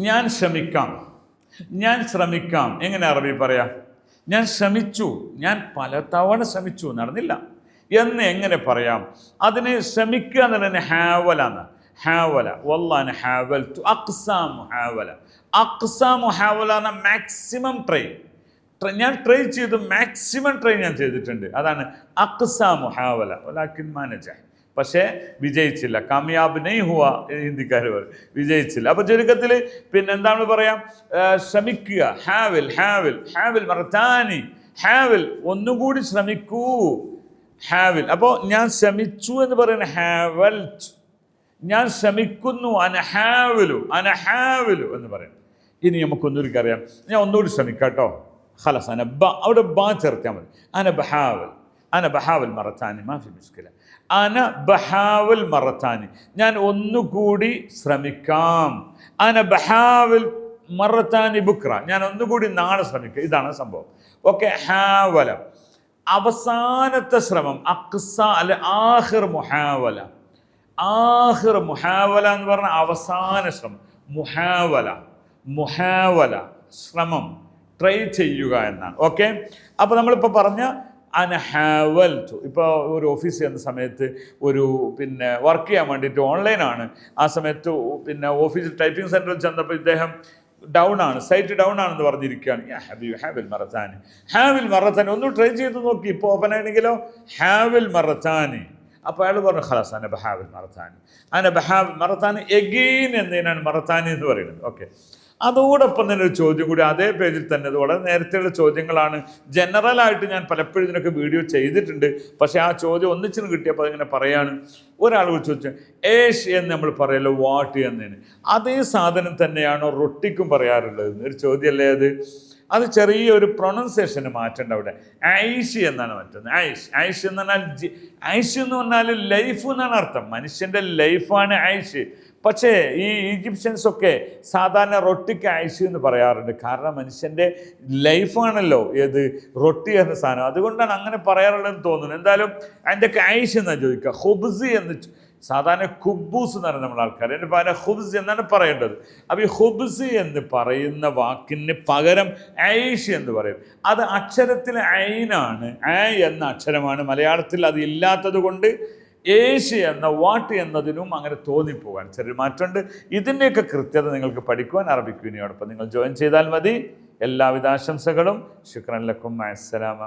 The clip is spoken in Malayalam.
ഞാൻ ശ്രമിക്കാം, ഞാൻ ശ്രമിക്കാം. എങ്ങനെ അറബി പറയാം? ഞാൻ ശ്രമിച്ചു, ഞാൻ പലതവണ ശ്രമിച്ചു, നടന്നില്ല എന്ന് എങ്ങനെ പറയാം? അതിന് ശ്രമിക്കുക എന്ന് തന്നെ ഹാവലാണ്. ഹാവല വല്ലാന ഹാവൽ ടു അക്സാ മുഹാവല. അക്സാ മുഹാവല എന്ന മാക്സിമം ട്രൈ. ഞാൻ ട്രൈ ചെയ്തു, മാക്സിമം ട്രൈ ഞാൻ ചെയ്തിട്ടുണ്ട്. അതാണ് അക്സാ മുഹാവല. വലാകിൻ മാ നജഹ. പക്ഷേ വിജയിച്ചില്ല. കാമിയാബ് നെയ് ഹുവ ഹിന്ദിക്കാർ പറയും, വിജയിച്ചില്ല. അപ്പോൾ ചുരുക്കത്തിൽ പിന്നെ എന്താണ് പറയാം? ശ്രമിക്കുക. ഹാവിൽ ഹാവിൽ ഹാവിൽ മറത്താനി. ഹാവിൽ ഒന്നുകൂടി ശ്രമിക്കൂ. ഹാവിൽ. അപ്പോൾ ഞാൻ ശ്രമിച്ചു എന്ന് പറയുന്നത് ഹാവൽ. ഞാൻ ശ്രമിക്കുന്നു, അനഹാവിലു അനഹാവിലു എന്ന് പറയും. ഇനി നമുക്കൊന്നുകൂടി അറിയാം. ഞാൻ ഒന്നുകൂടി ശ്രമിക്കാം കേട്ടോ. ഖലസ് അനബ, അവിടെ ബാ ചേർത്താൽ മതി. അന ബഹാവൽ, അന ബഹാവൽ മറത്താനി, മാഫി മുഷ്കില. അന ബഹാവൽ മറത്താനി, ഞാൻ ഒന്നുകൂടി ശ്രമിക്കാം. അന ബഹാവൽ മറത്താനി ബുക്ര, ഞാൻ ഒന്നുകൂടി നാളെ ശ്രമിക്കാം. ഇതാണ് സംഭവം. ഓക്കെ. ഹാവല അവസാനത്തെ ശ്രമം. അക്സ അല്ലെ ആഖിർ മുഹാവല. ആഖിർ മുഹാവല എന്ന് പറഞ്ഞാൽ അവസാന ശ്രമം. മുഹാവല മുഹാവല ശ്രമം, ട്രൈ ചെയ്യുക എന്നാണ്. ഓക്കെ. അപ്പോൾ നമ്മളിപ്പോൾ പറഞ്ഞ അനഹാവൽ ടു. ഇപ്പോൾ ഒരു ഓഫീസിൽ ചെന്ന സമയത്ത് ഒരു പിന്നെ വർക്ക് ചെയ്യാൻ വേണ്ടിയിട്ട് ഓൺലൈനാണ്. ആ സമയത്ത് പിന്നെ ഓഫീസിൽ ടൈപ്പിംഗ് സെൻറ്ററിൽ ചെന്നപ്പോൾ ഇദ്ദേഹം ഡൗൺ ആണ്, സൈറ്റ് ഡൗൺ ആണെന്ന് പറഞ്ഞിരിക്കുകയാണ്. ഹാവിൽ മറത്താനി, ഹാവിൽ മറത്താനി. ഒന്ന് ട്രൈ ചെയ്ത് നോക്കി. ഇപ്പോൾ ഓപ്പൺ ആണെങ്കിലോ ഹാവിൽ മറത്താനി. അപ്പോൾ അയാൾ പറഞ്ഞു ഖലാസ് അന ബഹാവിൽ മറത്താനി, അന ബഹാവിൽ മറത്താനി എഗെയിൻ എന്നതിനാണ് മറത്താനി എന്ന് പറയുന്നത്. ഓക്കെ. അതോടൊപ്പം തന്നെ ഒരു ചോദ്യം കൂടി അതേ പേജിൽ തന്നെ. അത് വളരെ നേരത്തെയുള്ള ചോദ്യങ്ങളാണ്. ജനറലായിട്ട് ഞാൻ പലപ്പോഴും ഇതിനൊക്കെ വീഡിയോ ചെയ്തിട്ടുണ്ട്. പക്ഷേ ആ ചോദ്യം ഒന്നിച്ചിന് കിട്ടിയപ്പോൾ അതിങ്ങനെ പറയാണ്. ഒരാൾ ചോദിച്ചു ഏഷ് എന്ന് നമ്മൾ പറയല്ലോ വാട്ട് എന്നതിന്. അതേ സാധനം തന്നെയാണോ റൊട്ടിക്കും പറയാറുള്ളത്? ഒരു ചോദ്യമല്ലേ അത്. അത് ചെറിയൊരു പ്രൊണൗൺസിയേഷന് മാറ്റേണ്ട. അവിടെ ഐഷ് എന്നാണ് മറ്റൊന്ന്. ഐഷ്. ഐഷ് എന്ന് പറഞ്ഞാൽ ഐഷ് എന്ന് പറഞ്ഞാൽ ലൈഫ് എന്നാണ് അർത്ഥം. മനുഷ്യൻ്റെ ലൈഫാണ് ഐഷ്. പക്ഷേ ഈ ഈജിപ്ഷ്യൻസൊക്കെ സാധാരണ റൊട്ടിക്ക് ഐഷ് എന്ന് പറയാറുണ്ട്. കാരണം മനുഷ്യൻ്റെ ലൈഫാണല്ലോ ഏത് റൊട്ടി എന്ന സാധനം. അതുകൊണ്ടാണ് അങ്ങനെ പറയാറുള്ളതെന്ന് തോന്നുന്നു. എന്തായാലും അതിൻ്റെയൊക്കെ ഐഷ് എന്നാണ് ചോദിക്കുക. ഹുബ്സ് എന്ന് സാധാരണ ഖുബൂസ് എന്നാണ് നമ്മുടെ ആൾക്കാർ. എൻ്റെ പകരം ഹുബ്സ് എന്നാണ് പറയേണ്ടത്. അപ്പോൾ ഈ ഹുബ്സ് എന്ന് പറയുന്ന വാക്കിന് പകരം ഐഷ് എന്ന് പറയും. അത് അക്ഷരത്തിൽ ഐനാണ്. ഐ എന്ന അക്ഷരമാണ്. മലയാളത്തിൽ അത് ഇല്ലാത്തത് കൊണ്ട് ഏഷ് എന്ന വാട്ട് എന്നതിനും അങ്ങനെ തോന്നിപ്പോകാൻ ചെറിയ മാറ്റമുണ്ട്. ഇതിൻ്റെയൊക്കെ കൃത്യത നിങ്ങൾക്ക് പഠിക്കുവാൻ അറബിക് യൂണിയോടൊപ്പം നിങ്ങൾ ജോയിൻ ചെയ്താൽ മതി. എല്ലാവിധ ആശംസകളും. ശുക്രൻ ലക്കും. അസ്സലാമ.